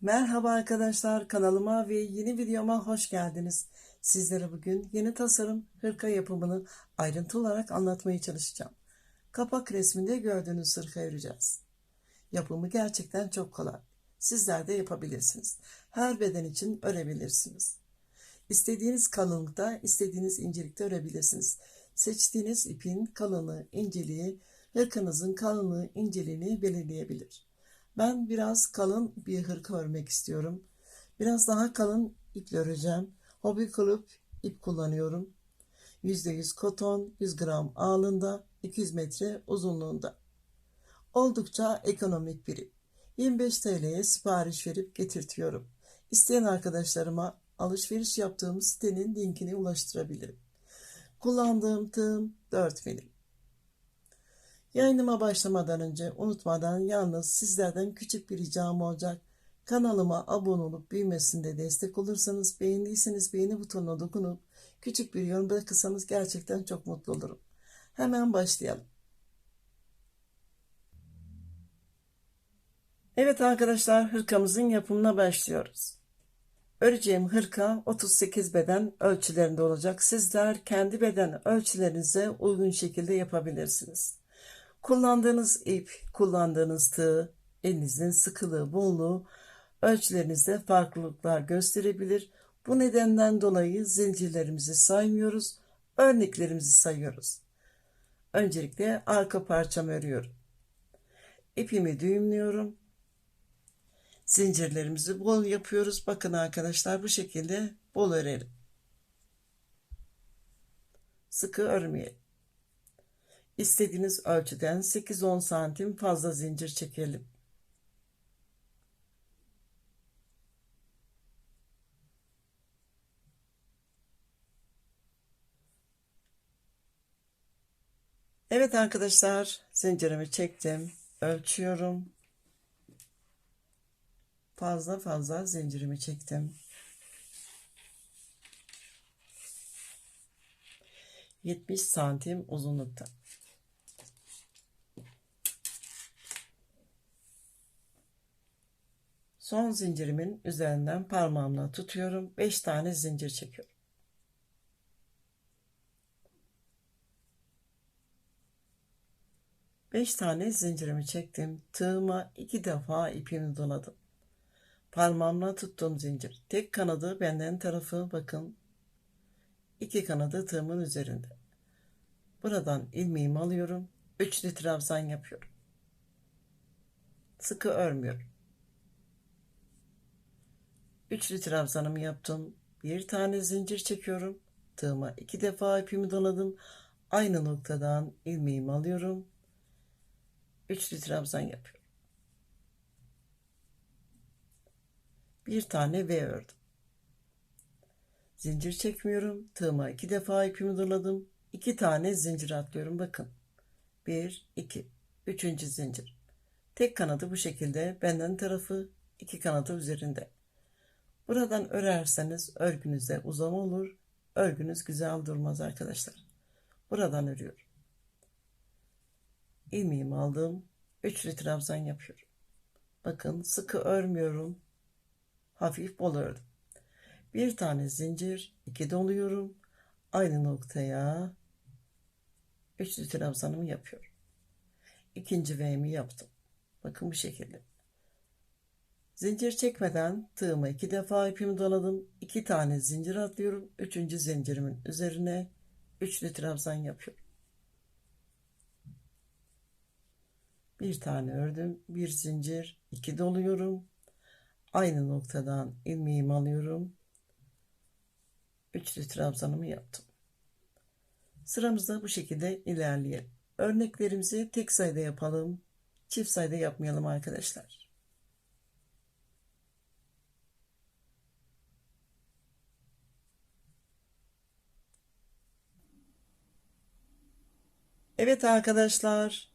Merhaba arkadaşlar, kanalıma ve yeni videoma hoş geldiniz. Sizlere bugün yeni tasarım hırka yapımını ayrıntı olarak anlatmaya çalışacağım. Kapak resminde gördüğünüz hırka öreceğiz. Yapımı gerçekten çok kolay. Sizler de yapabilirsiniz. Her beden için örebilirsiniz. İstediğiniz kalınlıkta, istediğiniz incelikte örebilirsiniz. Seçtiğiniz ipin kalınlığı, inceliği, hırkanızın kalınlığı, inceliğini belirleyebilir. Ben biraz kalın bir hırka örmek istiyorum. Biraz daha kalın iple öreceğim. Hobby Club ip kullanıyorum. %100 koton, 100 gram ağırlığında, 200 metre uzunluğunda. Oldukça ekonomik bir ip. 25 TL'ye sipariş verip getirtiyorum. İsteyen arkadaşlarıma alışveriş yaptığım sitenin linkini ulaştırabilirim. Kullandığım tığım 4 milim. Yayınıma başlamadan önce unutmadan yalnız sizlerden küçük bir ricam olacak. Kanalıma abone olup büyümesinde destek olursanız, beğendiyseniz beğeni butonuna dokunup küçük bir yorum bırakırsanız gerçekten çok mutlu olurum. Hemen başlayalım. Evet arkadaşlar, hırkamızın yapımına başlıyoruz. Öreceğim hırka 38 beden ölçülerinde olacak. Sizler kendi beden ölçülerinize uygun şekilde yapabilirsiniz. Kullandığınız ip, kullandığınız tığ, elinizin sıkılığı, bolluğu ölçülerinizde farklılıklar gösterebilir. Bu nedenden dolayı zincirlerimizi saymıyoruz, örneklerimizi sayıyoruz. Öncelikle arka parçamı örüyorum. İpimi düğümlüyorum. Zincirlerimizi bol yapıyoruz. Bakın arkadaşlar, bu şekilde bol örelim. Sıkı örmeyelim. İstediğiniz ölçüden 8-10 santim fazla zincir çekelim. Evet arkadaşlar, zincirimi çektim. Ölçüyorum. Fazla zincirimi çektim. 70 santim uzunlukta. Son zincirimin üzerinden parmağımla tutuyorum. 5 tane zincir çekiyorum. Beş tane zincirimi çektim. Tığıma 2 defa ipimi doladım. Parmağımla tuttuğum zincir. Tek kanadı benden tarafı, bakın. 2 kanadı tığımın üzerinde. Buradan ilmeğimi alıyorum. Üçlü trabzan yapıyorum. Sıkı örmüyorum. Üçlü trabzanımı yaptım. Bir tane zincir çekiyorum. Tığıma 2 defa ipimi doladım. Aynı noktadan ilmeğimi alıyorum. Üçlü trabzan yapıyorum. Bir tane V ördüm. Zincir çekmiyorum. Tığıma 2 defa ipimi doladım. 2 tane zincir atlıyorum. Bakın. 1, 2. Üçüncü zincir. Tek kanadı bu şekilde. Benden tarafı 2 kanadı üzerinde. Buradan örerseniz örgünüzde uzama olur. Örgünüz güzel durmaz arkadaşlar. Buradan örüyorum. İlmeğimi aldım. Üçlü trabzan yapıyorum. Bakın, sıkı örmüyorum. Hafif bol ördüm. Bir tane zincir, 2 doluyorum. Aynı noktaya üçlü trabzanımı yapıyorum. İkinci V'mi yaptım. Bakın bu şekilde. Zincir çekmeden tığıma 2 defa ipimi doladım. 2 tane zincir atlıyorum. Üçüncü zincirimin üzerine üçlü trabzan yapıyorum. Bir tane ördüm. Bir zincir, 2 doluyorum. Aynı noktadan ilmeğimi alıyorum. Üçlü trabzanımı yaptım. Sıramızda bu şekilde ilerleyelim. Örneklerimizi tek sayıda yapalım. Çift sayıda yapmayalım arkadaşlar. Evet arkadaşlar,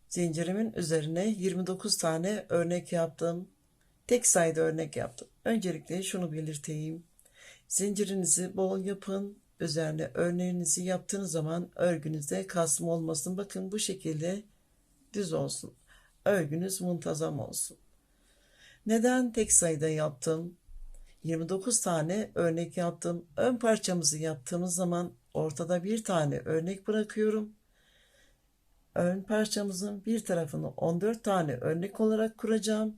zincirimin üzerine 29 tane örnek yaptım. Tek sayıda örnek yaptım. Öncelikle şunu belirteyim. Zincirinizi bol yapın. Üzerine örneğinizi yaptığınız zaman örgünüzde kasma olmasın. Bakın bu şekilde düz olsun. Örgünüz muntazam olsun. Neden tek sayıda yaptım? 29 tane örnek yaptım. Ön parçamızı yaptığımız zaman ortada bir tane örnek bırakıyorum. Ön parçamızın bir tarafını 14 tane örnek olarak kuracağım.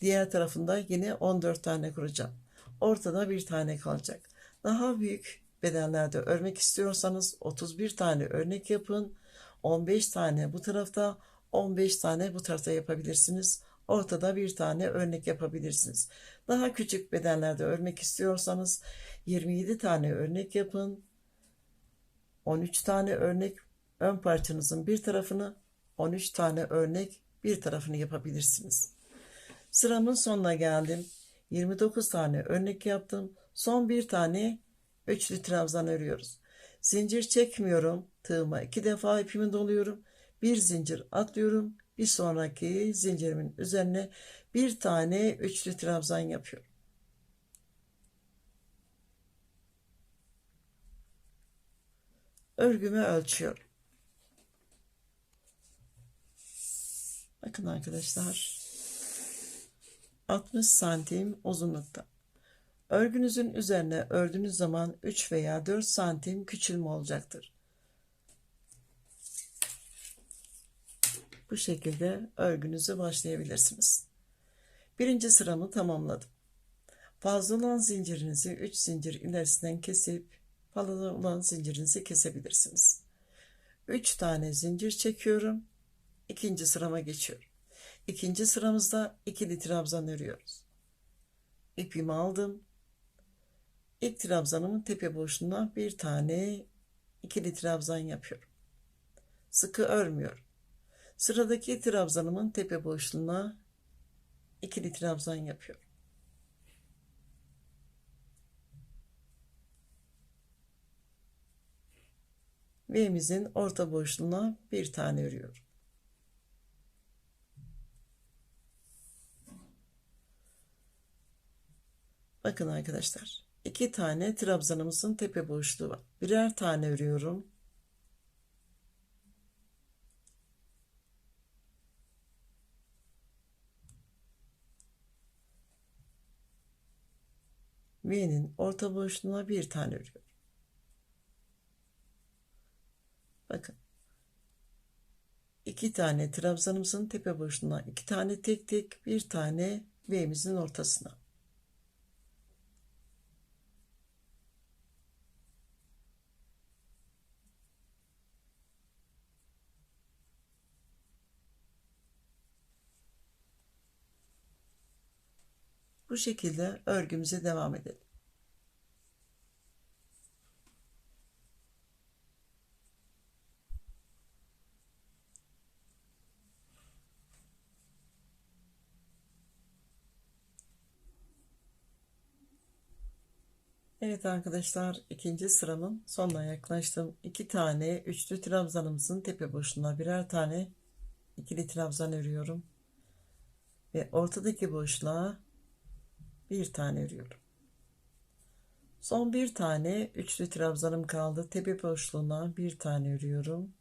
Diğer tarafında yine 14 tane kuracağım. Ortada bir tane kalacak. Daha büyük bedenlerde örmek istiyorsanız 31 tane örnek yapın. 15 tane bu tarafta, 15 tane bu tarafta yapabilirsiniz. Ortada bir tane örnek yapabilirsiniz. Daha küçük bedenlerde örmek istiyorsanız 27 tane örnek yapın. 13 tane örnek ön parçanızın bir tarafını, 13 tane örnek bir tarafını yapabilirsiniz. Sıramın sonuna geldim. 29 tane örnek yaptım. Son bir tane üçlü trabzan örüyoruz. Zincir çekmiyorum. Tığıma 2 defa ipimi doluyorum. Bir zincir atlıyorum. Bir sonraki zincirimin üzerine bir tane üçlü trabzan yapıyorum. Örgümü ölçüyorum. Bakın arkadaşlar. 60 santim uzunlukta. Örgünüzün üzerine ördüğünüz zaman 3 veya 4 santim küçülme olacaktır. Bu şekilde örgünüze başlayabilirsiniz. Birinci sıramı tamamladım. Fazla olan zincirinizi 3 zincir ilerisinden kesip fazla olan zincirinizi kesebilirsiniz. 3 tane zincir çekiyorum. İkinci sırama geçiyorum. İkinci sıramızda ikili trabzan örüyoruz. İpimi aldım. İlk trabzanımın tepe boşluğuna bir tane ikili trabzan yapıyorum. Sıkı örmüyorum. Sıradaki trabzanımın tepe boşluğuna ikili trabzan yapıyorum. V'mizin orta boşluğuna bir tane örüyorum. Bakın arkadaşlar, 2 tane trabzanımızın tepe boşluğu var. Birer tane örüyorum. V'nin orta boşluğuna bir tane örüyorum. Bakın. 2 tane trabzanımızın tepe boşluğuna 2 tane tek tek, bir tane V'mizin ortasına. Bu şekilde örgümüze devam edelim. Evet arkadaşlar, ikinci sıramın sonuna yaklaştım. 2 tane üçlü trabzanımızın tepe boşluğuna birer tane ikili trabzan örüyorum. Ve ortadaki boşluğa bir tane örüyorum. Son bir tane üçlü trabzanım kaldı. Tepe boşluğuna bir tane örüyorum.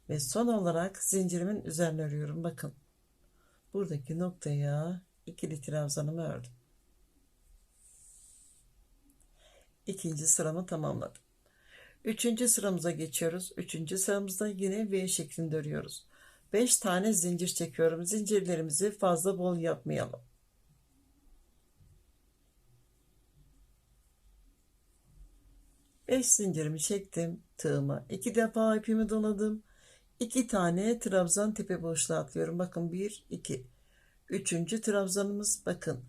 Ve son olarak zincirimin üzerine örüyorum. Bakın. Buradaki noktaya ikili trabzanımı ördüm. İkinci sıramı tamamladım. Üçüncü sıramıza geçiyoruz. Üçüncü sıramızda yine V şeklinde örüyoruz. 5 tane zincir çekiyorum. Zincirlerimizi fazla bol yapmayalım. Beş zincirimi çektim. Tığıma 2 defa ipimi doladım. 2 tane trabzan tepe boşluğa atlıyorum. Bakın 1 2. Üçüncü trabzanımız, bakın.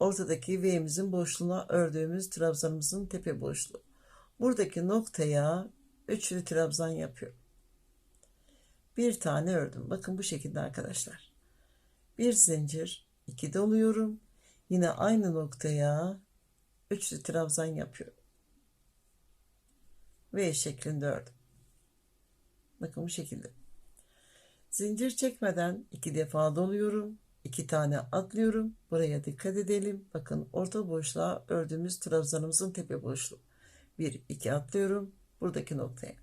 Ortadaki V'mizin boşluğuna ördüğümüz trabzanımızın tepe boşluğu. Buradaki noktaya üçlü trabzan yapıyorum. Bir tane ördüm. Bakın bu şekilde arkadaşlar. Bir zincir, 2 doluyorum. Yine aynı noktaya üçlü trabzan yapıyorum. V şeklinde ördüm. Bakın bu şekilde. Zincir çekmeden 2 defa doluyorum. 2 tane atlıyorum. Buraya dikkat edelim. Bakın orta boşluğa ördüğümüz trabzanımızın tepe boşluğu. 1 2 atlıyorum. Buradaki noktaya.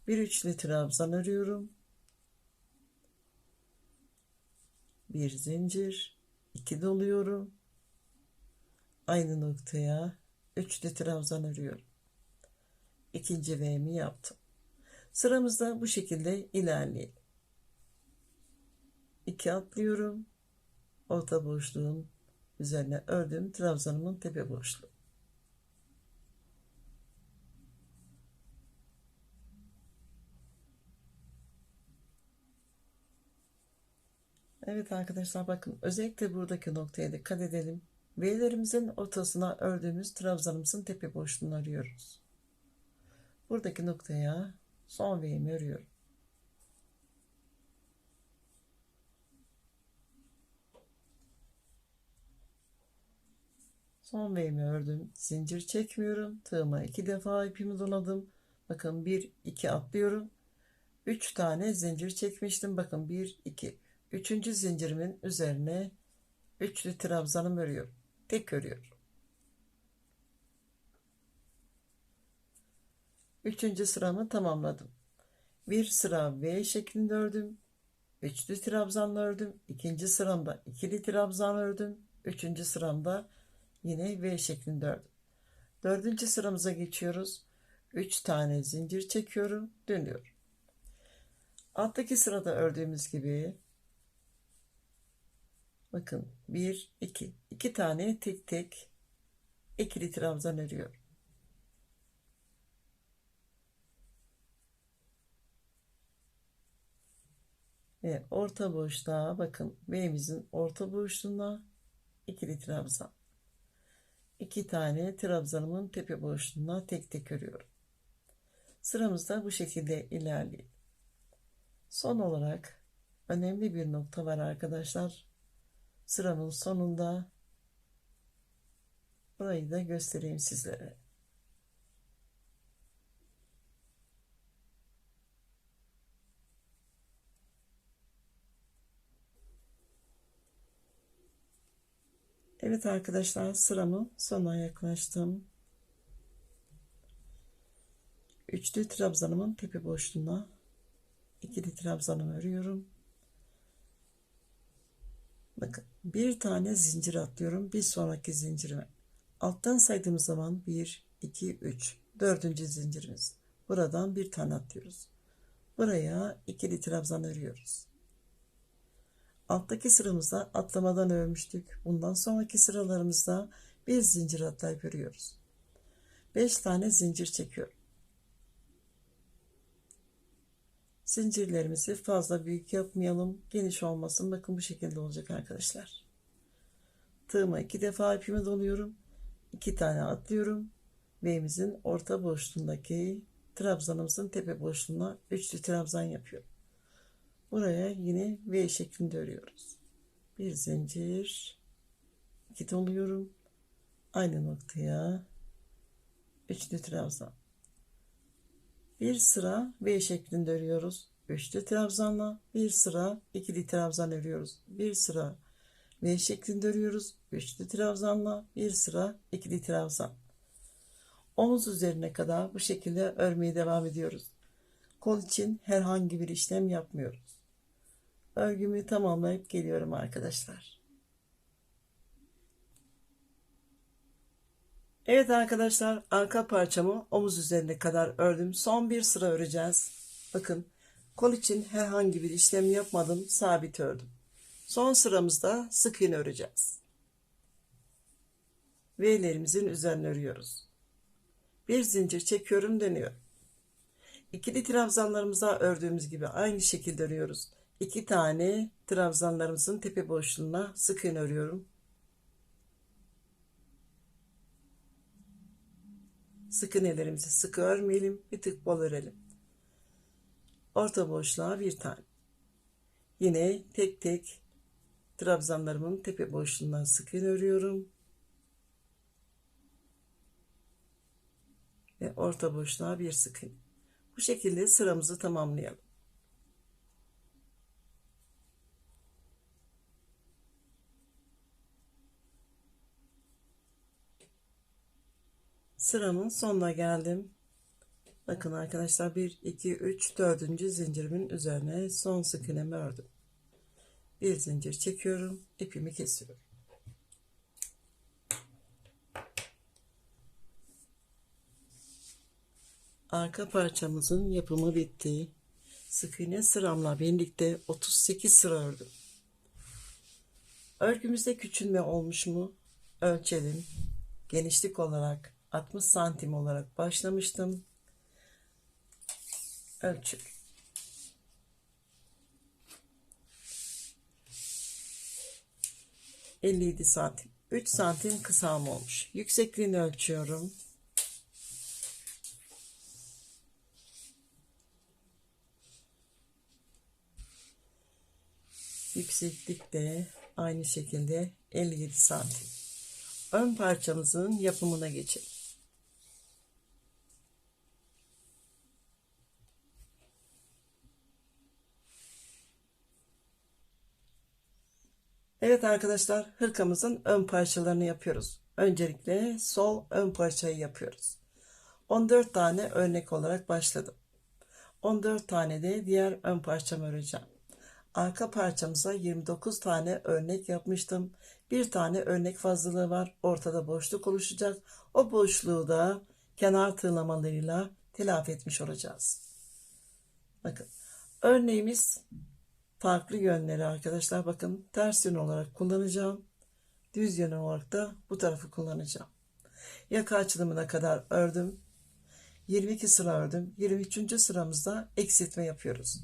Bir üçlü trabzan örüyorum. Bir zincir, 2 doluyorum. Aynı noktaya üçlü trabzan örüyorum. İkinci V'mi yaptım. Sıramızda bu şekilde ilerleyelim. 2 atlıyorum. Orta boşluğun üzerine ördüğüm trabzanımın tepe boşluğu. Evet arkadaşlar, bakın özellikle buradaki noktaya dikkat edelim. V'lerimizin ortasına ördüğümüz trabzanımızın tepe boşluğunu arıyoruz. Buradaki noktaya son V'mi örüyorum. Son V'mi ördüm. Zincir çekmiyorum. Tığıma 2 defa ipimi doladım. Bakın 1 2 atlıyorum. 3 tane zincir çekmiştim. Bakın 1 2. Üçüncü zincirimin üzerine üçlü trabzanım örüyorum. Tek örüyorum. Üçüncü sıramı tamamladım. Bir sıra V şeklinde ördüm. Üçlü trabzanla ördüm. İkinci sıramda ikili trabzan ördüm. Üçüncü sıramda yine V şeklinde ördüm. Dördüncü sıramıza geçiyoruz. 3 tane zincir çekiyorum. Dönüyorum. Alttaki sırada ördüğümüz gibi bakın 1 2 2 tane tek tek ikili trabzan örüyorum. Ve orta boşluğa bakın, V'mizin orta boşluğuna ikili trabzan. 2 tane trabzanımın tepe boşluğuna tek tek örüyorum. Sıramızda bu şekilde ilerliyor. Son olarak önemli bir nokta var arkadaşlar. Sıramın sonunda, burayı da göstereyim sizlere. Evet arkadaşlar, sıramın sonuna yaklaştım. Üçlü trabzanımın tepe boşluğuna ikili trabzanımı örüyorum. Bakın bir tane zincir atlıyorum bir sonraki zincirime. Alttan saydığımız zaman 1 2 3, dördüncü zincirimiz. Buradan bir tane atlıyoruz. Buraya ikili trabzan örüyoruz. Alttaki sıramızda atlamadan örmüştük. Bundan sonraki sıralarımızda bir zincir atlayıp örüyoruz. 5 tane zincir çekiyorum. Zincirlerimizi fazla büyük yapmayalım. Geniş olmasın. Bakın bu şekilde olacak arkadaşlar. Tığıma 2 defa ipimi doluyorum. 2 tane atlıyorum. V'mizin orta boşluğundaki trabzanımızın tepe boşluğuna üçlü trabzan yapıyorum. Buraya yine V şeklinde örüyoruz. Bir zincir, 2 doluyorum. Aynı noktaya üçlü trabzan. Bir sıra V şeklinde örüyoruz. Üçlü trabzanla bir sıra ikili trabzan örüyoruz. Bir sıra V şeklinde örüyoruz. Üçlü trabzanla bir sıra ikili trabzan. Omuz üzerine kadar bu şekilde örmeye devam ediyoruz. Kol için herhangi bir işlem yapmıyoruz. Örgümü tamamlayıp geliyorum arkadaşlar. Evet arkadaşlar, arka parçamı omuz üzerine kadar ördüm. Son bir sıra öreceğiz. Bakın, kol için herhangi bir işlem yapmadım. Sabit ördüm. Son sıramızda sık iğne öreceğiz. V'lerimizin üzerine örüyoruz. Bir zincir çekiyorum, dönüyorum. İkili trabzanlarımıza ördüğümüz gibi aynı şekilde örüyoruz. 2 tane trabzanlarımızın tepe boşluğuna sık iğne örüyorum. Sık iğnelerimizi sıkı örmeyelim, bir tık bol örelim. Orta boşluğa bir tane. Yine tek tek trabzanlarımın tepe boşluğundan sık iğne örüyorum. Ve orta boşluğa bir sık iğne. Bu şekilde sıramızı tamamlayalım. Sıramın sonuna geldim. Bakın arkadaşlar, 1 2 3 dördüncü zincirimin üzerine son sık iğnemi ördüm. Bir zincir çekiyorum, ipimi kesiyorum. Arka parçamızın yapımı bitti. Sık iğne sıramla birlikte 38 sıra ördüm. Örgümüzde küçülme olmuş mu? Ölçelim. Genişlik olarak 60 santim olarak başlamıştım. Ölçelim. 57 santim. 3 santim kısam olmuş. Yüksekliğini ölçüyorum. Yükseklik de aynı şekilde 57 santim. Ön parçamızın yapımına geçelim. Evet arkadaşlar, hırkamızın ön parçalarını yapıyoruz. Öncelikle sol ön parçayı yapıyoruz. 14 tane örnek olarak başladım. 14 tane de diğer ön parçamı öreceğim. Arka parçamıza 29 tane örnek yapmıştım. Bir tane örnek fazlalığı var. Ortada boşluk oluşacak. O boşluğu da kenar tığlamalarıyla telafi etmiş olacağız. Bakın, örneğimiz farklı yönleri arkadaşlar. Bakın, ters yön olarak kullanacağım. Düz yön olarak da bu tarafı kullanacağım. Yaka açılımına kadar ördüm. 22 sıra ördüm. 23. sıramızda eksiltme yapıyoruz.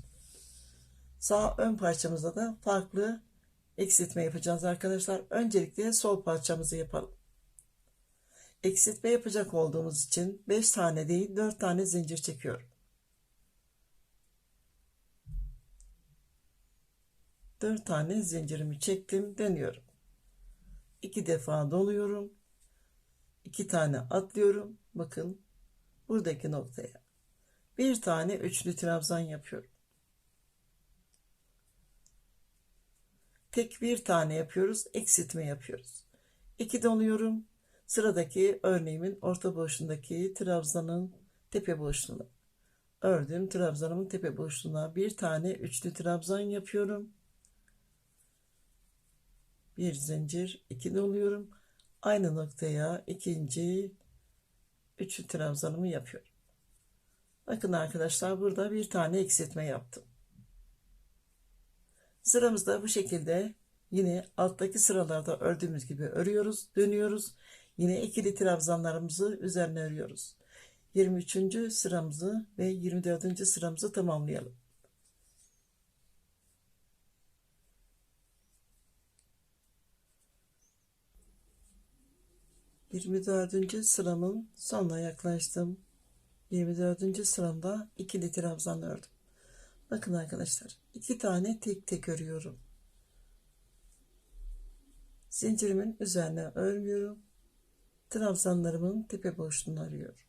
Sağ ön parçamızda da farklı eksiltme yapacağız arkadaşlar. Öncelikle sol parçamızı yapalım. Eksiltme yapacak olduğumuz için 5 tane değil 4 tane zincir çekiyorum. 4 tane zincirimi çektim, dönüyorum. 2 defa doluyorum. 2 tane atlıyorum. Bakın buradaki noktaya. Bir tane üçlü trabzan yapıyorum. Tek bir tane yapıyoruz, eksiltme yapıyoruz. 2 doluyorum. Sıradaki örneğimin orta boşluğundaki trabzanın tepe boşluğuna ördüm. Trabzanımın tepe boşluğuna bir tane üçlü trabzan yapıyorum. Bir zincir, 2 doluyorum. Aynı noktaya ikinci üçlü trabzanımı yapıyorum. Bakın arkadaşlar, burada bir tane eksiltme yaptım. Sıramızda bu şekilde yine alttaki sıralarda ördüğümüz gibi örüyoruz, dönüyoruz. Yine ikili trabzanlarımızı üzerine örüyoruz. 23. sıramızı ve 24. sıramızı tamamlayalım. 24. sıramın sonuna yaklaştım. 24. sıramda ikili trabzan ördüm. Bakın arkadaşlar, 2 tane tek tek örüyorum. Zincirimin üzerine örmüyorum. Trabzanlarımın tepe boşluğunu arıyorum.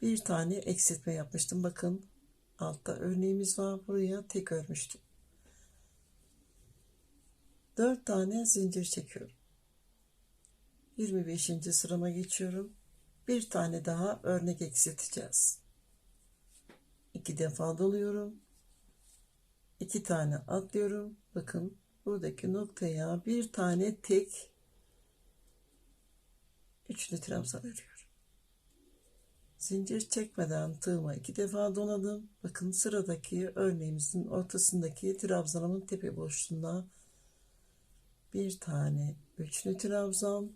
Bir tane eksiltme yapmıştım. Bakın, altta örneğimiz var. Buraya tek örmüştüm. 4 tane zincir çekiyorum. 25. sırama geçiyorum. Bir tane daha örnek eksilteceğiz. 2 defa doluyorum. 2 tane atlıyorum. Bakın, buradaki noktaya bir tane tek üçlü trabzan örüyorum. Zincir çekmeden tığıma 2 defa doladım. Bakın, sıradaki örneğimizin ortasındaki trabzanımın tepe boşluğuna bir tane üçlü trabzan,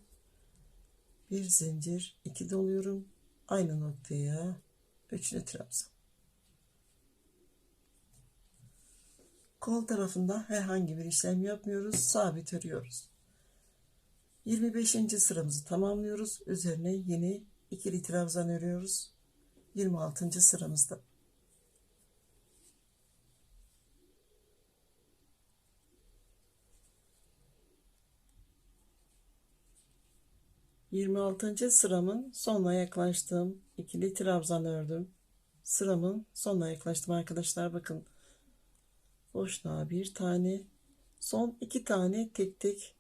bir zincir, 2 doluyorum. Aynı noktaya üçlü trabzan. Kol tarafında herhangi bir işlem yapmıyoruz. Sabit örüyoruz. 25. sıramızı tamamlıyoruz. Üzerine yeni ikili trabzan örüyoruz. 26. sıramızda. 26. sıramın sonuna yaklaştım. İkili trabzan ördüm. Sıramın sonuna yaklaştım arkadaşlar. Bakın, boşluğa bir tane, son 2 tane tek tek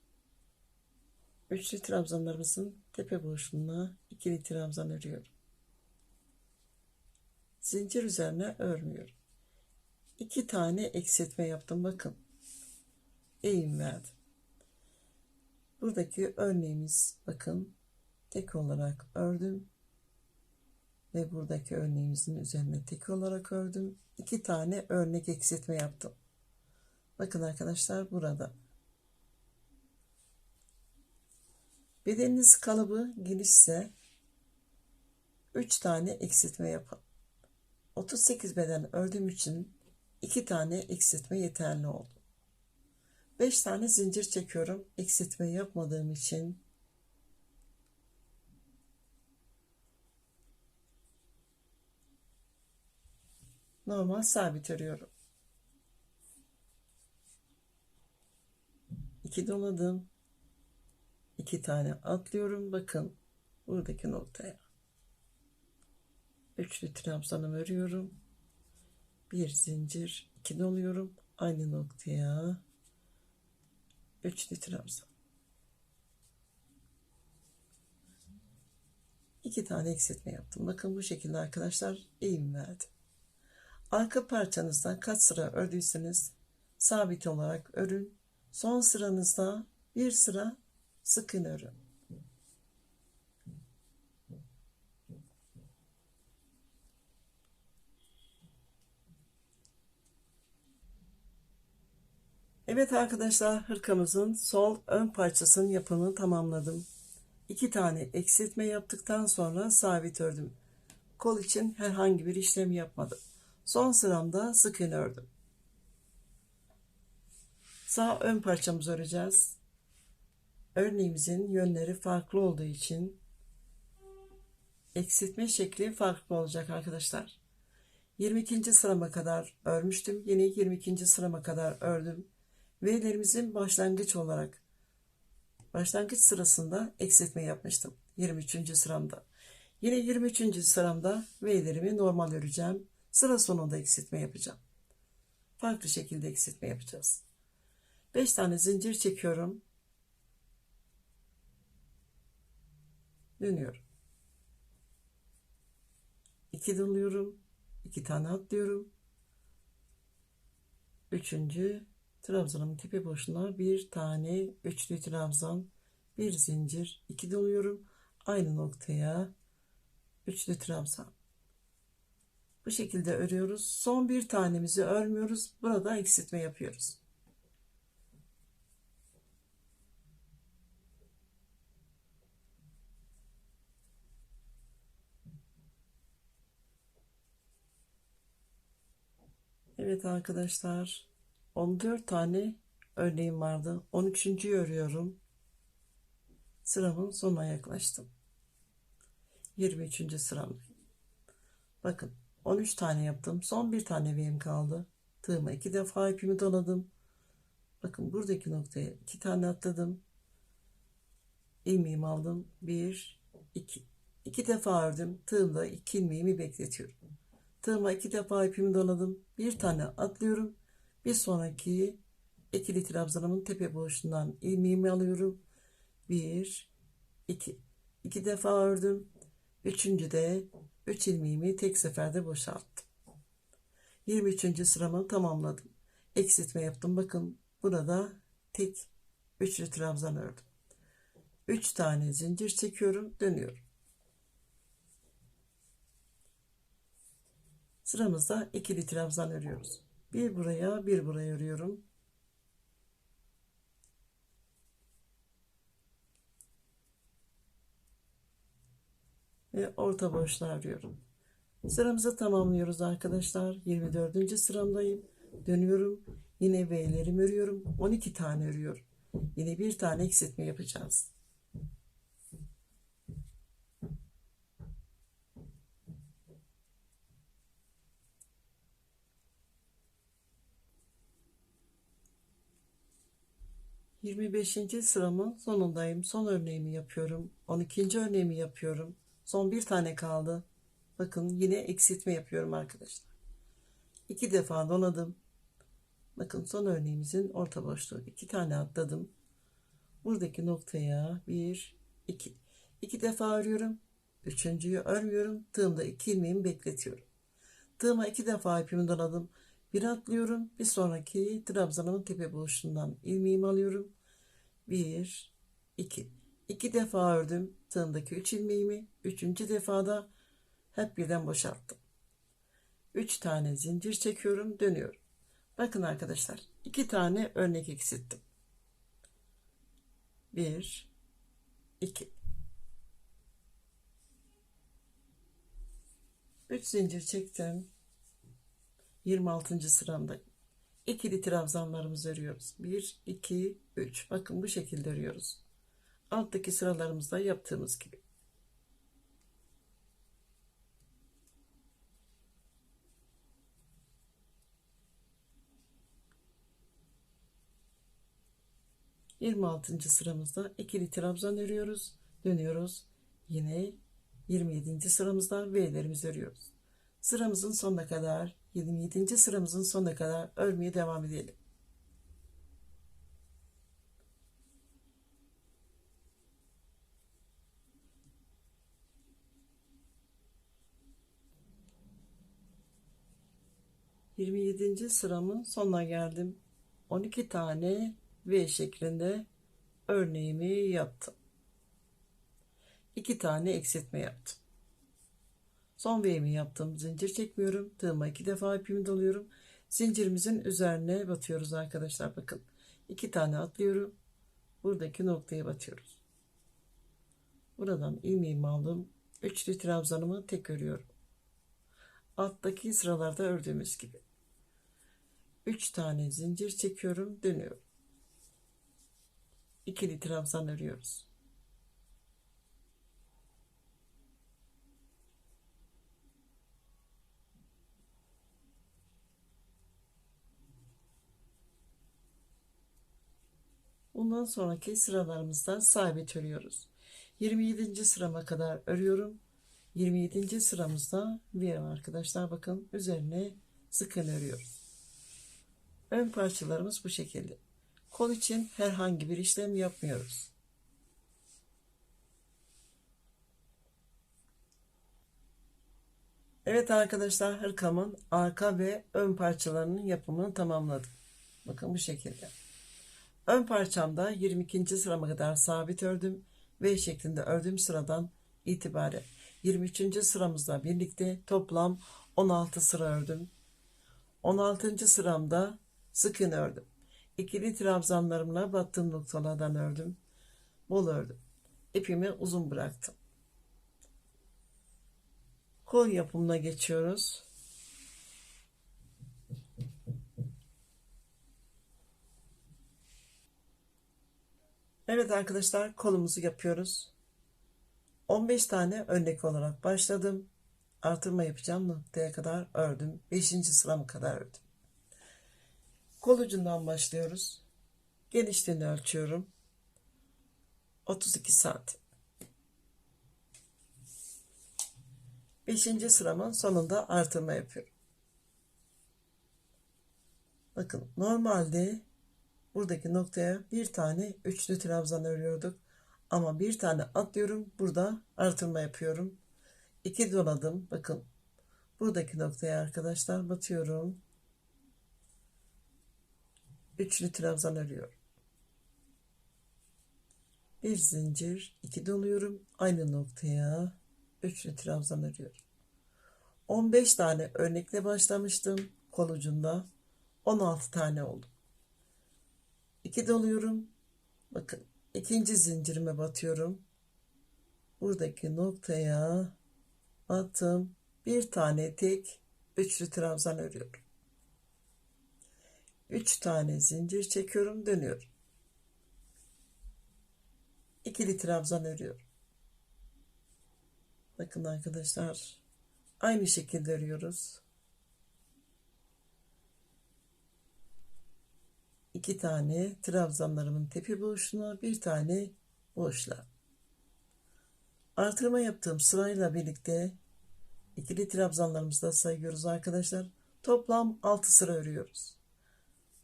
üçlü trabzanlarımızın tepe boşluğuna ikili trabzan örüyorum. Zincir üzerine örmüyorum. 2 tane eksiltme yaptım. Bakın. Eğim verdim. Buradaki örneğimiz bakın tek olarak ördüm ve buradaki örneğimizin üzerine tek olarak ördüm. 2 tane örnek eksiltme yaptım. Bakın arkadaşlar burada. Bedeniniz kalıbı genişse 3 tane eksiltme yapın. 38 beden ördüğüm için 2 tane eksiltme yeterli oldu. 5 tane zincir çekiyorum. Eksiltme yapmadığım için normal sabit örüyorum. 2 doladım. 2 tane atlıyorum. Bakın buradaki noktaya. Üçlü trabzanımı örüyorum. Bir zincir, 2 doluyorum. Aynı noktaya. Üçlü trabzan. 2 tane eksiltme yaptım. Bakın bu şekilde arkadaşlar eğim verdim. Arka parçanızda kaç sıra ördüyseniz sabit olarak örün. Son sıranızda bir sıra sık iğne örün. Evet arkadaşlar, hırkamızın sol ön parçasının yapımını tamamladım. 2 tane eksiltme yaptıktan sonra sabit ördüm. Kol için herhangi bir işlem yapmadım. Son sıramda sık iğne ördüm. Sağ ön parçamızı öreceğiz. Örneğimizin yönleri farklı olduğu için eksiltme şekli farklı olacak arkadaşlar. 22. sırama kadar örmüştüm. Yine 22. sırama kadar ördüm. V'lerimizin başlangıç sırasında eksiltme yapmıştım. 23. sıramda. Yine 23. sıramda V'lerimi normal öreceğim. Sıra sonunda eksiltme yapacağım. Farklı şekilde eksiltme yapacağız. 5 tane zincir çekiyorum. Dönüyorum. 2 doluyorum. 2 tane atlıyorum. 3. trabzanımın tepe boşluğuna bir tane üçlü trabzan, bir zincir, 2 doluyorum. Aynı noktaya üçlü trabzan. Bu şekilde örüyoruz. Son bir tanemizi örmüyoruz. Burada eksiltme yapıyoruz. Evet arkadaşlar, 14 tane örneğim vardı. 13.'yü örüyorum. Sıramın sonuna yaklaştım. 23. sıramdayım. Bakın 13 tane yaptım. Son bir tane ilmeğim kaldı. Tığıma 2 defa ipimi doladım. Bakın buradaki noktaya 2 tane atladım. İlmeğimi aldım. 1, 2. 2 defa ördüm. Tığımda 2 ilmeğimi bekletiyorum. Tığıma 2 defa ipimi doladım. Bir tane atlıyorum. Bir sonraki ikili trabzanımın tepe boşluğundan ilmeğimi alıyorum. 1, 2. 2 defa ördüm. Üçüncü de 3 ilmeğimi tek seferde boşalttım. 23. sıramı tamamladım. Eksiltme yaptım. Bakın burada tek üçlü trabzan ördüm. 3 tane zincir çekiyorum, dönüyorum. Sıramızda ikili trabzan örüyoruz. Bir buraya, bir buraya örüyorum. Ve orta boşluğa örüyorum. Sıramızı tamamlıyoruz arkadaşlar. 24. sıramdayım. Dönüyorum. Yine V'lerimi örüyorum. 12 tane örüyorum. Yine bir tane eksiltme yapacağız. ...25. sıramın sonundayım. Son örneğimi yapıyorum. 12. örneğimi yapıyorum. Son bir tane kaldı. Bakın yine eksiltme yapıyorum arkadaşlar. 2 defa doladım. Bakın son örneğimizin orta boşluğu. 2 tane atladım. Buradaki noktaya 1, 2. 2 defa örüyorum. Üçüncüyü örmüyorum. Tığımda 2 ilmeğimi bekletiyorum. Tığıma 2 defa ipimi doladım. Bir atlıyorum. Bir sonraki trabzanımın tepe boşluğundan ilmeğimi alıyorum. 1 2 2 defa ördüm tığımdaki 3 ilmeğimi. Üçüncü defada hep birden boşalttım. 3 tane zincir çekiyorum, dönüyorum. Bakın arkadaşlar, 2 tane örnek eksilttim. 1 2 3 zincir çektim. 26. sıramdayım. İkili trabzanlarımızı örüyoruz. 1 2 3. Bakın bu şekilde örüyoruz. Alttaki sıralarımızda yaptığımız gibi. Yirmi altıncı sıramızda ikili trabzan örüyoruz. Dönüyoruz. Yine 27. sıramızda V'lerimizi örüyoruz. Sıramızın sonuna kadar, 27. sıramızın sonuna kadar örmeye devam edelim. Yirmi yedinci sıramın sonuna geldim. 12 tane V şeklinde örneğimi yaptım. 2 tane eksiltme yaptım. Son V'mi yaptım. Zincir çekmiyorum. Tığıma 2 defa ipimi doluyorum. Zincirimizin üzerine batıyoruz arkadaşlar. Bakın. 2 tane atlıyorum. Buradaki noktaya batıyoruz. Buradan ilmeğimi aldım. Üçlü trabzanımı tek örüyorum. Alttaki sıralarda ördüğümüz gibi. 3 tane zincir çekiyorum. Dönüyorum. İkili trabzan örüyoruz. Bundan sonraki sıralarımızda sabit örüyoruz. 27. sırama kadar örüyorum. 27. sıramızda V arkadaşlar, bakın üzerine sıkın örüyoruz. Ön parçalarımız bu şekilde. Kol için herhangi bir işlem yapmıyoruz. Evet arkadaşlar, hırkamın arka ve ön parçalarının yapımını tamamladım. Bakın bu şekilde. Ön parçamda 22. sırama kadar sabit ördüm. V şeklinde ördüğüm sıradan itibaren 23. sıramızla birlikte toplam 16 sıra ördüm. 16. sıramda sık iğne ördüm. İkili trabzanlarımla battığım noktalardan ördüm. Bol ördüm. İpimi uzun bıraktım. Kol yapımına geçiyoruz. Evet arkadaşlar, kolumuzu yapıyoruz. 15 tane örnek olarak başladım. Artırma yapacağım noktaya kadar ördüm. 5. sıramı kadar ördüm. Kol ucundan başlıyoruz. Genişliğini ölçüyorum. 32 santim. 5. sıramın sonunda artırma yapıyorum. Bakın, normalde buradaki noktaya bir tane üçlü trabzan örüyorduk. Ama bir tane atlıyorum. Burada artırma yapıyorum. 2 doladım. Bakın, buradaki noktaya arkadaşlar batıyorum. Üçlü trabzan örüyorum. Bir zincir, 2 doluyorum. Aynı noktaya üçlü trabzan örüyorum. 15 tane örnekle başlamıştım. Kol ucunda 16 tane oldu. 2 doluyorum. Bakın, ikinci zincirime batıyorum. Buradaki noktaya battım. Bir tane tek üçlü trabzan örüyorum. 3 tane zincir çekiyorum, dönüyorum. İkili trabzan örüyorum. Bakın arkadaşlar, aynı şekilde örüyoruz. 2 tane trabzanlarımın tepe boşluğuna, bir tane boşluğa. Artırma yaptığım sırayla birlikte ikili trabzanlarımızı da sayıyoruz arkadaşlar. Toplam 6 sıra örüyoruz.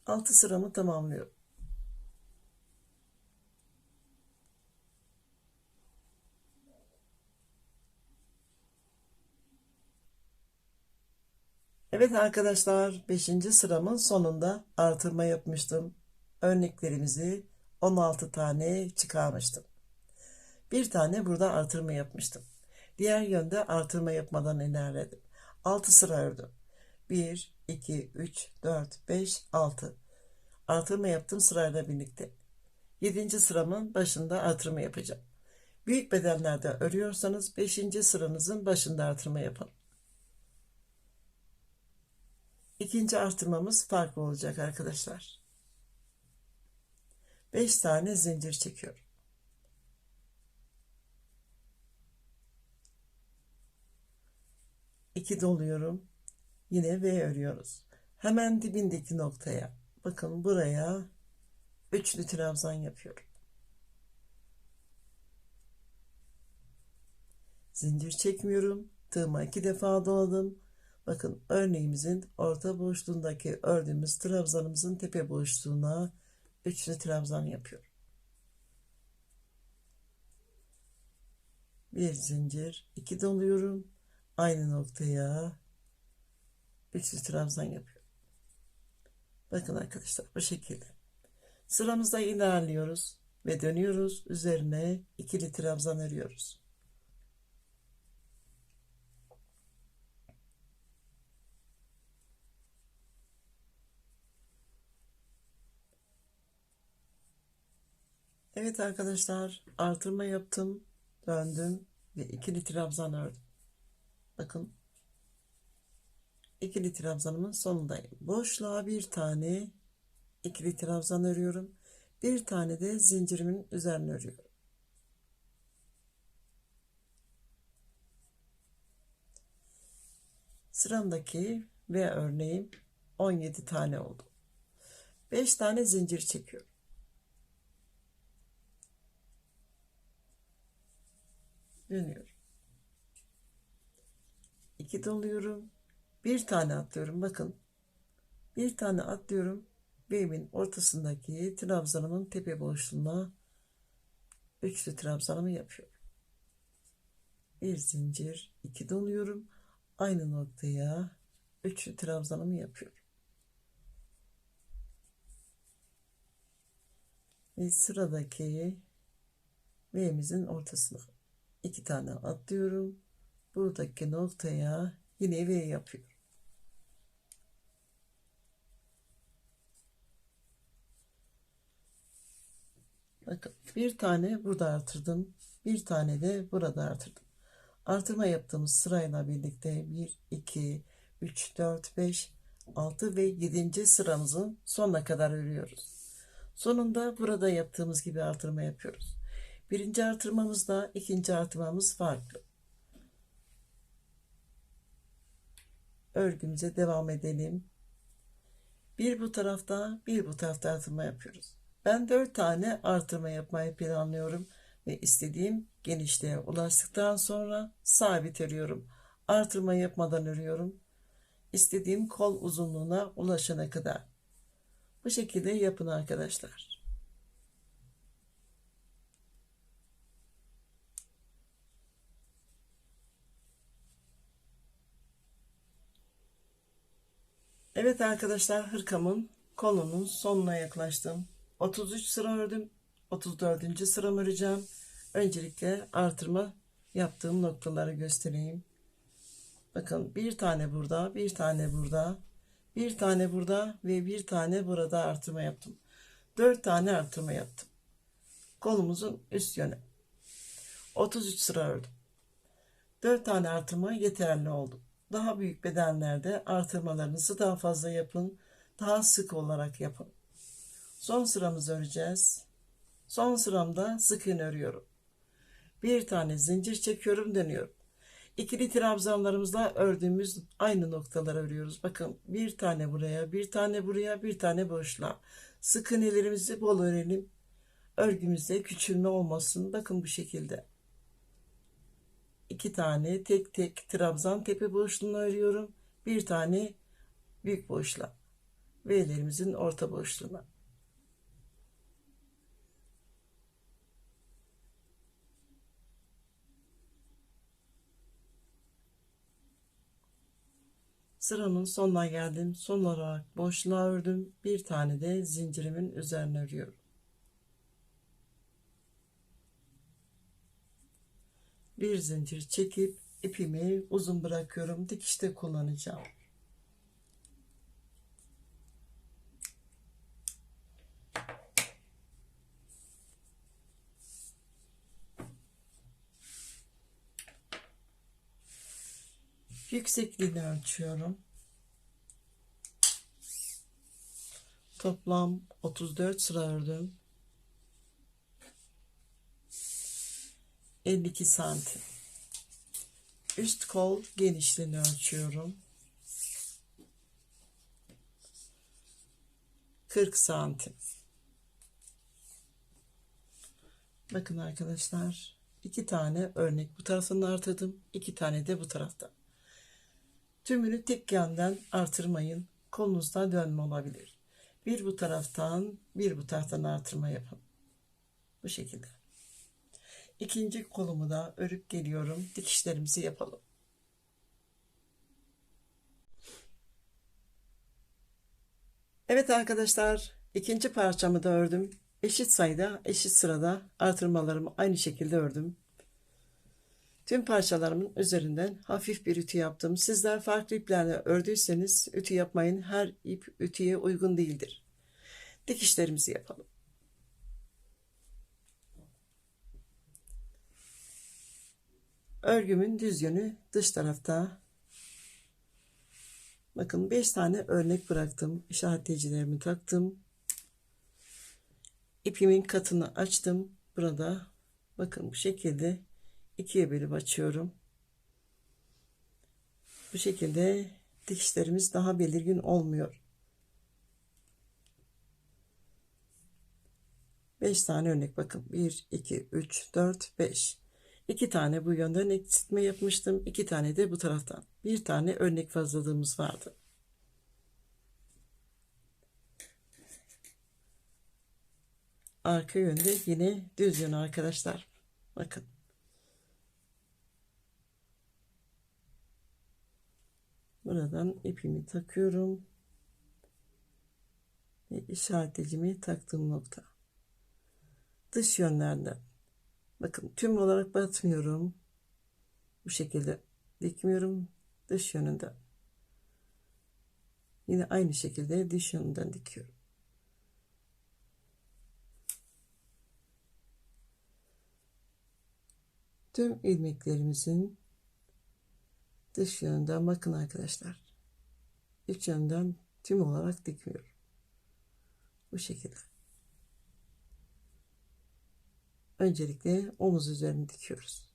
6 sıramı tamamlıyorum. Evet arkadaşlar, beşinci sıramın sonunda artırma yapmıştım. Örneklerimizi 16 tane çıkarmıştım. Bir tane burada artırma yapmıştım. Diğer yönde artırma yapmadan ilerledim. 6 sıra ördüm. 1, 2, 3, 4, 5, 6. Artırma yaptım sırayla birlikte. 7. sıramın başında artırma yapacağım. Büyük bedenlerde örüyorsanız 5. sıranızın başında artırma yapın. İkinci artırmamız farklı olacak arkadaşlar. 5 tane zincir çekiyorum. 2 doluyorum. Yine V örüyoruz. Hemen dibindeki noktaya. Bakın buraya üçlü trabzan yapıyorum. Zincir çekmiyorum. Tığıma 2 defa doladım. Bakın örneğimizin orta boşluğundaki ördüğümüz trabzanımızın tepe boşluğuna üçlü trabzan yapıyorum. Bir zincir, 2 doluyorum. Aynı noktaya üçlü trabzan yapıyorum. Bakın arkadaşlar bu şekilde. Sıramızda ilerliyoruz ve dönüyoruz. Üzerine ikili trabzan örüyoruz. Evet arkadaşlar, artırma yaptım, döndüm ve ikili trabzan ördüm. Bakın ikili trabzanımın sonundayım. Boşluğa bir tane ikili trabzan örüyorum. Bir tane de zincirimin üzerine örüyorum. Sıramdaki ve örneğim 17 tane oldu. 5 tane zincir çekiyorum. Dönüyorum. 2 doluyorum. Bir tane atlıyorum. Bakın. Bir tane atlıyorum. B'min ortasındaki trabzanımın tepe boşluğuna üçlü trabzanımı yapıyorum. Bir zincir, 2 doluyorum. Aynı noktaya üçlü trabzanımı yapıyorum. Ve sıradaki V'mizin ortasına 2 tane atlıyorum. Buradaki noktaya yine V yapıyorum. Bakın bir tane burada artırdım. Bir tane de burada artırdım. Artırma yaptığımız sırayla birlikte 1, 2, 3, 4, 5, 6 ve 7. sıramızın sonuna kadar örüyoruz. Sonunda burada yaptığımız gibi artırma yapıyoruz. Birinci artırmamızda ikinci artırmamız farklı. Örgümüze devam edelim. Bir bu tarafta bir bu tarafta artırma yapıyoruz. Ben 4 tane artırma yapmayı planlıyorum ve istediğim genişliğe ulaştıktan sonra sabit örüyorum. Artırma yapmadan örüyorum. İstediğim kol uzunluğuna ulaşana kadar. Bu şekilde yapın arkadaşlar. Evet arkadaşlar, hırkamın kolunun sonuna yaklaştım. 33 sıra ördüm. 34. sıramı öreceğim. Öncelikle artırma yaptığım noktaları göstereyim. Bakın bir tane burada, bir tane burada, bir tane burada ve bir tane burada artırma yaptım. 4 tane artırma yaptım. Kolumuzun üst yönü. 33 sıra ördüm. 4 tane artırma yeterli oldu. Daha büyük bedenlerde artırmalarınızı daha fazla yapın. Daha sık olarak yapın. Son sıramızı öreceğiz. Son sıramda sık iğne örüyorum. Bir tane zincir çekiyorum, dönüyorum. İkili trabzanlarımızla ördüğümüz aynı noktaları örüyoruz. Bakın bir tane buraya, bir tane buraya, bir tane boşluğa. Sık iğnelerimizi bol örelim. Örgümüzde küçülme olmasın. Bakın bu şekilde. 2 tane tek tek trabzan tepe boşluğunu örüyorum. Bir tane büyük boşluğa. V'lerimizin orta boşluğuna. Sıramın sonuna geldim. Son olarak boşluğa ördüm. Bir tane de zincirimin üzerine örüyorum. Bir zincir çekip ipimi uzun bırakıyorum. Dikişte kullanacağım. Yüksekliğini ölçüyorum. Toplam 34 sıra ördüm. 52 santim. Üst kol genişliğini ölçüyorum. 40 santim. Bakın arkadaşlar, 2 tane örnek bu taraftan artırdım, 2 tane de bu taraftan. Tümünü tek yandan artırmayın. Kolunuzda dönme olabilir. Bir bu taraftan, bir bu taraftan artırma yapın. Bu şekilde. İkinci kolumu da örüp geliyorum. Dikişlerimizi yapalım. Evet arkadaşlar, ikinci parçamı da ördüm. Eşit sayıda, eşit sırada artırmalarımı aynı şekilde ördüm. Tüm parçalarımın üzerinden hafif bir ütü yaptım. Sizler farklı iplerle ördüyseniz ütü yapmayın. Her ip ütüye uygun değildir. Dikişlerimizi yapalım. Örgümün düz yönü dış tarafta. Bakın 5 tane örnek bıraktım. İşaretleyicilerimi taktım. İpimin katını açtım. Burada bakın bu şekilde ikiye bölüp açıyorum. Bu şekilde dikişlerimiz daha belirgin olmuyor. 5 tane örnek bakın. 1, 2, 3, 4, 5. 2 tane bu yönden eksiltme yapmıştım. 2 tane de bu taraftan. Bir tane örnek fazlalığımız vardı. Arka yönde yine düz yön arkadaşlar. Bakın. Buradan ipimi takıyorum. Ve işaretlecimi taktığım nokta. Dış yönlerden. Bakın tüm olarak batmıyorum. Bu şekilde dikmiyorum. Dış yönünden. Yine aynı şekilde dış yönünden dikiyorum. Tüm ilmeklerimizin dış yönünden bakın arkadaşlar. İç yönden tüm olarak dikmiyorum. Bu şekilde. Öncelikle omuz üzerine dikiyoruz.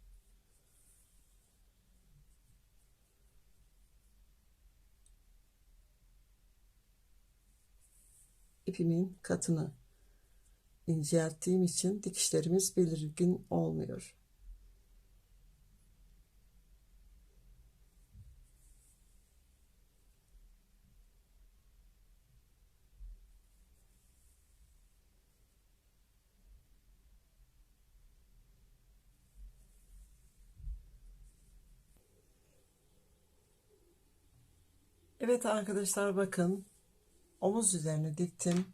İpimin katını incelttiğim için dikişlerimiz belirgin olmuyor. Evet arkadaşlar bakın omuz üzerine diktim.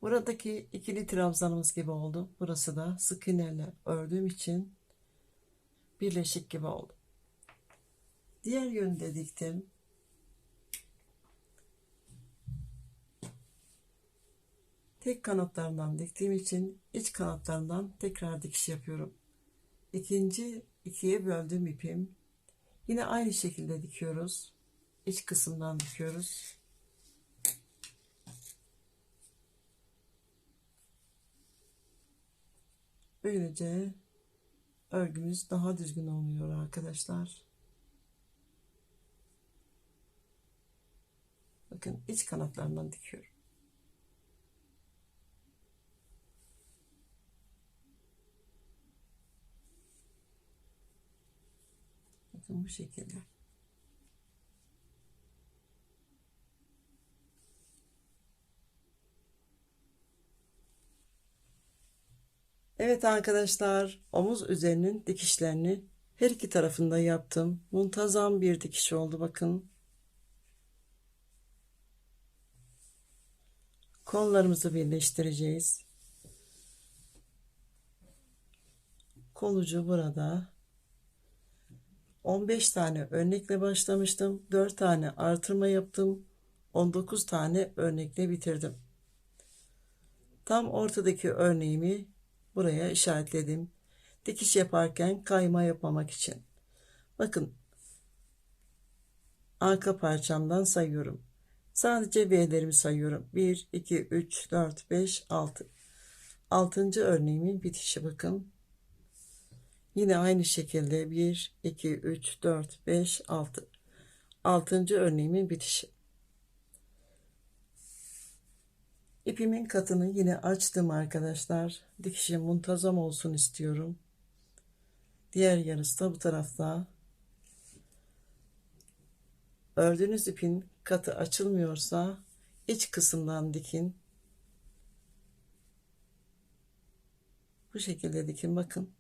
Buradaki ikili trabzanımız gibi oldu. Burası da sık iğneyle ördüğüm için birleşik gibi oldu. Diğer yönde diktim. Tek kanatlarından diktiğim için iç kanatlarından tekrar dikiş yapıyorum. İkinci ikiye böldüğüm ipim. Yine aynı şekilde dikiyoruz. İç kısımdan dikiyoruz. Böylece örgümüz daha düzgün oluyor arkadaşlar. Bakın iç kanatlarından dikiyorum. Bakın bu şekilde. Evet arkadaşlar, omuz üzerinin dikişlerini her iki tarafında yaptım. Muntazam bir dikiş oldu bakın. Kollarımızı birleştireceğiz. Kol ucu burada. 15 tane örnekle başlamıştım. 4 tane artırma yaptım. 19 tane örnekle bitirdim. Tam ortadaki örneğimi buraya işaretledim. Dikiş yaparken kayma yapmamak için. Bakın, arka parçamdan sayıyorum. Sadece V'lerimi sayıyorum. 1, 2, 3, 4, 5, 6. 6. örneğimin bitişi bakın. Yine aynı şekilde 1, 2, 3, 4, 5, 6. 6. örneğimin bitişi. İpimin katını yine açtım arkadaşlar. Dikişim muntazam olsun istiyorum. Diğer yarısı da bu tarafta. Ördüğünüz ipin katı açılmıyorsa iç kısımdan dikin. Bu şekilde dikin bakın.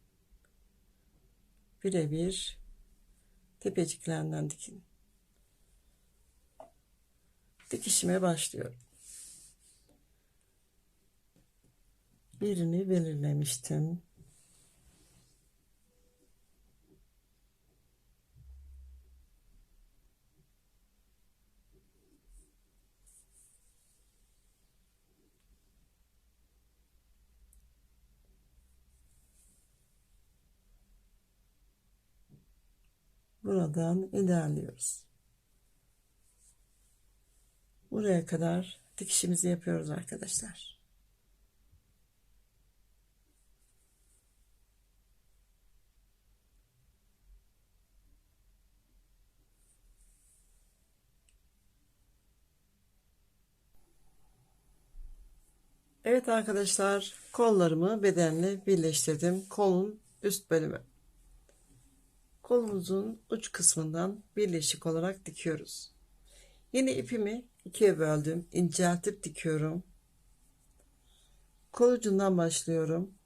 Birebir tepeciklerinden dikin. Dikişime başlıyorum. Birini belirlemiştim. Buradan ilerliyoruz. Buraya kadar dikişimizi yapıyoruz arkadaşlar. Evet arkadaşlar, kollarımı bedenle birleştirdim. Kolun üst bölümü. Kolumuzun uç kısmından birleşik olarak dikiyoruz. Yine ipimi ikiye böldüm. İnceltip dikiyorum. Kol ucundan başlıyorum.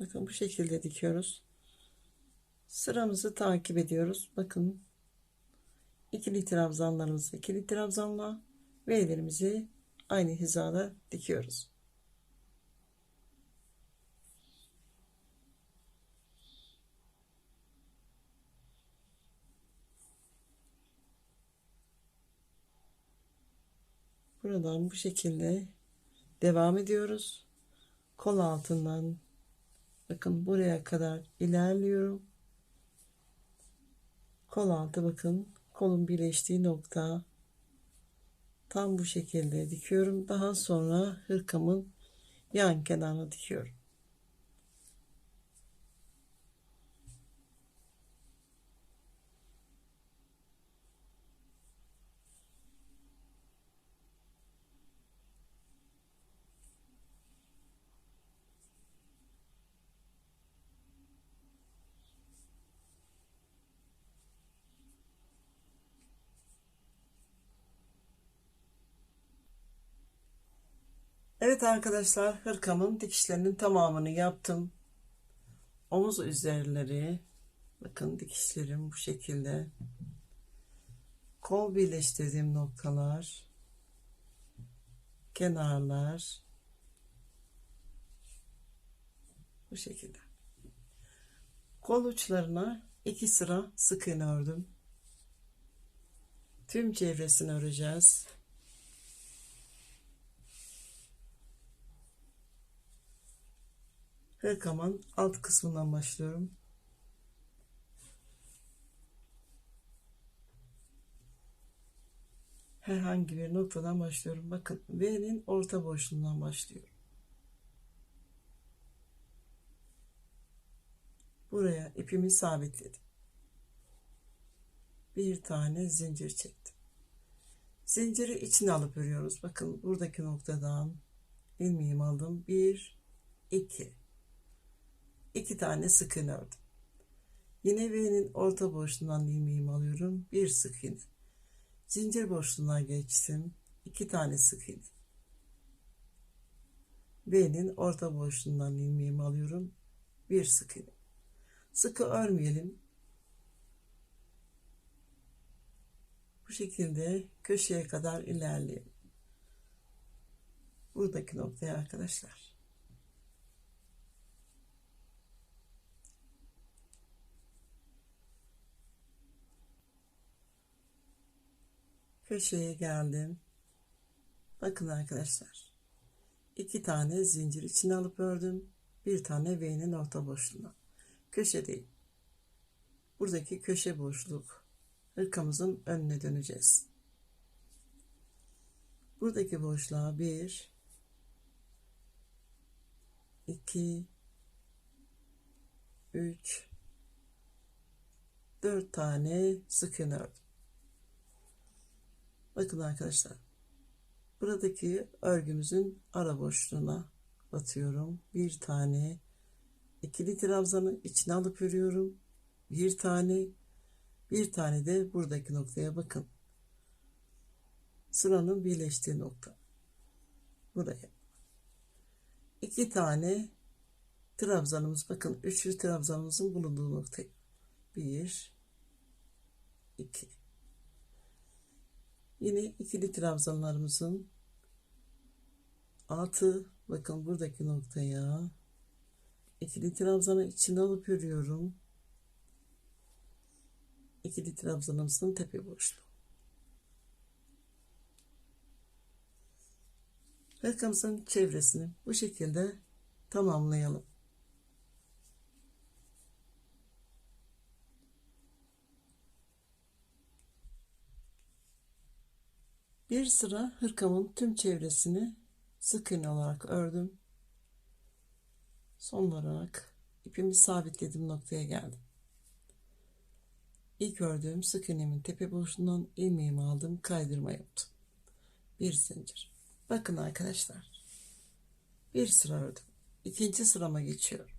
Bakın bu şekilde dikiyoruz. Sıramızı takip ediyoruz. Bakın, ikili trabzanlarımızı ikili trabzanla ve ellerimizi aynı hizada dikiyoruz. Buradan bu şekilde devam ediyoruz. Kol altından bakın buraya kadar ilerliyorum. Kol altı bakın, kolun birleştiği nokta. Tam bu şekilde dikiyorum. Daha sonra hırkamın yan kenarına dikiyorum. Evet arkadaşlar, hırkamın dikişlerinin tamamını yaptım. Omuz üzerleri bakın, dikişlerim bu şekilde. Kol birleştirdiğim noktalar, kenarlar bu şekilde. Kol uçlarına 2 sıra sık iğne ördüm. Tüm çevresini öreceğiz. Hırkamın alt kısmından başlıyorum. Herhangi bir noktadan başlıyorum. Bakın, V'nin orta boşluğundan başlıyorum. Buraya ipimi sabitledim. Bir tane zincir çektim. Zinciri içine alıp örüyoruz. Bakın, buradaki noktadan ilmeğimi aldım. 1 2 2 tane sık iğne ördüm. Yine V'nin orta boşluğundan ilmeğimi alıyorum. Bir sık iğne. Zincir boşluğuna geçtim. 2 tane sık iğne. V'nin orta boşluğundan ilmeğimi alıyorum. Bir sık iğne. Sıkı örmeyelim. Bu şekilde köşeye kadar ilerleyelim. Buradaki noktaya arkadaşlar. Köşeye geldim. Bakın arkadaşlar. 2 tane zincir içine alıp ördüm. Bir tane V'nin orta boşluğuna. Köşedeyim. Buradaki köşe boşluk. Hırkamızın önüne döneceğiz. Buradaki boşluğa 1 2 3 4 tane sık iğne ördüm. Bakın arkadaşlar. Buradaki örgümüzün ara boşluğuna batıyorum. Bir tane ikili trabzanı içine alıp örüyorum. Bir tane de buradaki noktaya bakın. Sıranın birleştiği nokta. Buraya. 2 tane trabzanımız, bakın üçlü trabzanımızın bulunduğu noktayı. 1 2. Yine ikili trabzanlarımızın 6, bakın buradaki noktaya ikili trabzanı içine alıp örüyorum. İkili trabzanımızın tepe boşluğu. Hırkamızın çevresini bu şekilde tamamlayalım. Bir sıra hırkamın tüm çevresini sık iğne olarak ördüm. Son olarak ipimi sabitlediğim noktaya geldim. İlk ördüğüm sık iğnemin tepe boşluğundan ilmeğimi aldım, kaydırma yaptım. Bir zincir. Bakın arkadaşlar. Bir sıra ördüm. İkinci sırama geçiyorum.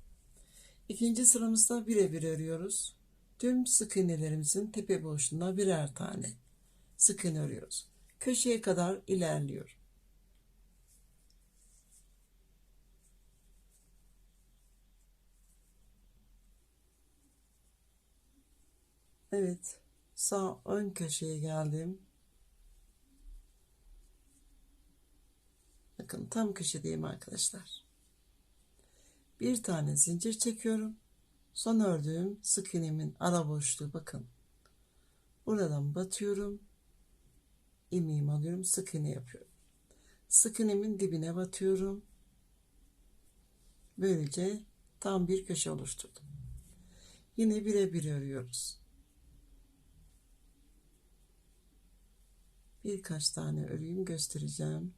İkinci sıramızda birebir örüyoruz. Tüm sık iğnelerimizin tepe boşluğuna birer tane sık iğne örüyoruz. Köşeye kadar ilerliyorum. Evet, sağ ön köşeye geldim. Bakın tam köşedeyim arkadaşlar. Bir tane zincir çekiyorum. Son ördüğüm sık iğnemin ara boşluğu, bakın. Buradan batıyorum. İlmeğimi alıyorum, sık iğne yapıyorum. Sık iğnemin dibine batıyorum. Böylece tam bir köşe oluşturdum. Yine birebir örüyoruz. Birkaç tane öreyim, göstereceğim.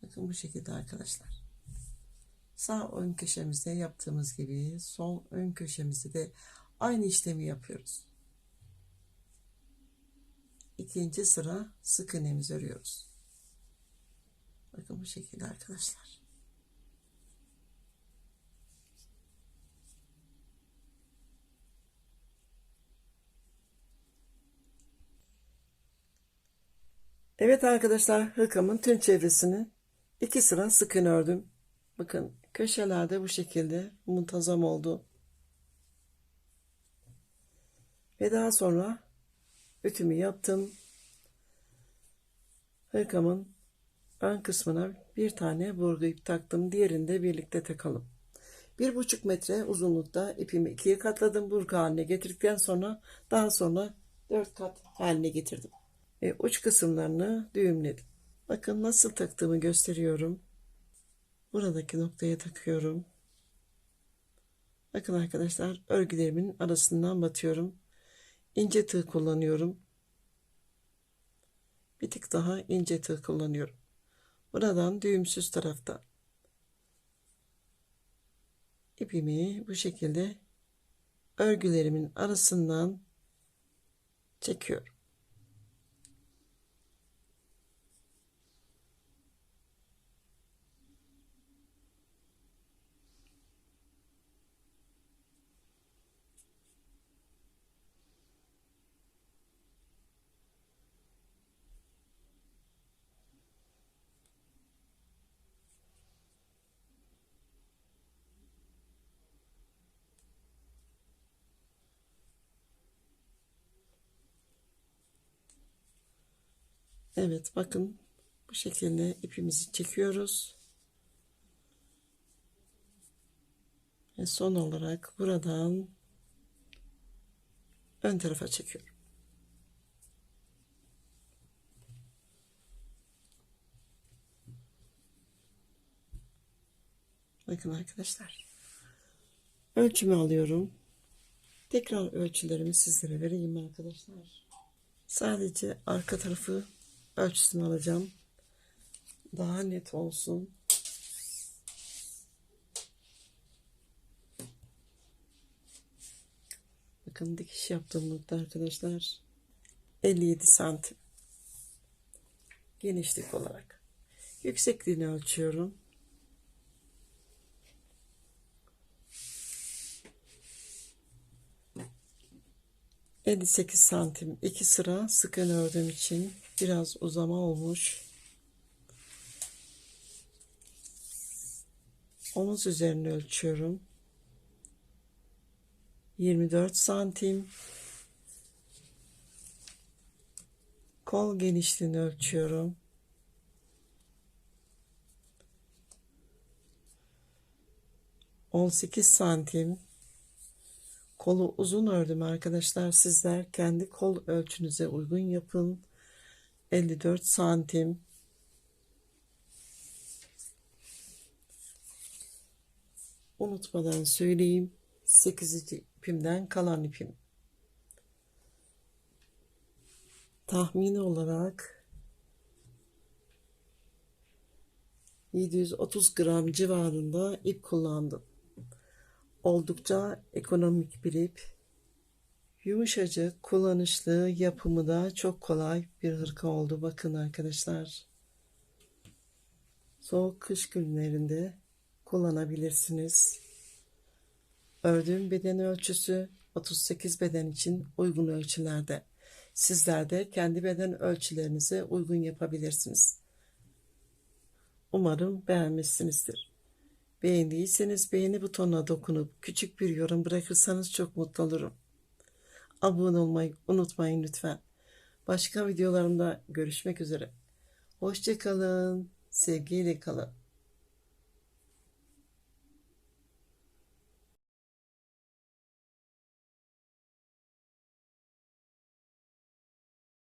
Bakın bu şekilde arkadaşlar. Sağ ön köşemizde yaptığımız gibi sol ön köşemizde de aynı işlemi yapıyoruz. İkinci sıra sık iğnemizi örüyoruz. Bakın bu şekilde arkadaşlar. Evet arkadaşlar, hırkamın tüm çevresini 2 sıra sık iğne ördüm. Bakın köşelerde bu şekilde muntazam oldu. Ve daha sonra ütümü yaptım. Hırkamın ön kısmına bir tane burgu ip taktım. Diğerini de birlikte takalım. 1,5 metre uzunlukta ipimi ikiye katladım. Burgu haline getirdikten sonra daha sonra 4 kat haline getirdim. Ve uç kısımlarını düğümledim. Bakın nasıl taktığımı gösteriyorum. Buradaki noktaya takıyorum. Bakın arkadaşlar, örgülerimin arasından batıyorum. İnce tığ kullanıyorum. Bir tık daha ince tığ kullanıyorum. Buradan düğümsüz tarafta ipimi bu şekilde örgülerimin arasından çekiyorum. Evet, bakın bu şekilde ipimizi çekiyoruz. Ve son olarak buradan ön tarafa çekiyorum. Bakın arkadaşlar. Ölçümü alıyorum. Tekrar ölçülerimi sizlere vereyim arkadaşlar. Sadece arka tarafı ölçüsünü alacağım. Daha net olsun. Bakın dikiş yaptığım nokta arkadaşlar 57 santim genişlik olarak. Yüksekliğini ölçüyorum. 58 santim. 2 sıra sık iğne ördüğüm için biraz uzama olmuş. Omuz üzerine ölçüyorum. 24 santim. Kol genişliğini ölçüyorum. 18 santim. Kolu uzun ördüm arkadaşlar. Sizler kendi kol ölçünüze uygun yapın. 54 santim. Unutmadan söyleyeyim. 8. ipimden kalan ipim. Tahmini olarak 730 gram civarında ip kullandım. Oldukça ekonomik bir ip. Yumuşacık, kullanışlı, yapımı da çok kolay bir hırka oldu. Bakın arkadaşlar. Soğuk kış günlerinde kullanabilirsiniz. Ördüğüm beden ölçüsü 38 beden için uygun ölçülerde. Sizler de kendi beden ölçülerinize uygun yapabilirsiniz. Umarım beğenmişsinizdir. Beğendiyseniz beğeni butonuna dokunup küçük bir yorum bırakırsanız çok mutlu olurum. Abone olmayı unutmayın lütfen. Başka videolarımda görüşmek üzere. Hoşça kalın, sevgiyle kalın.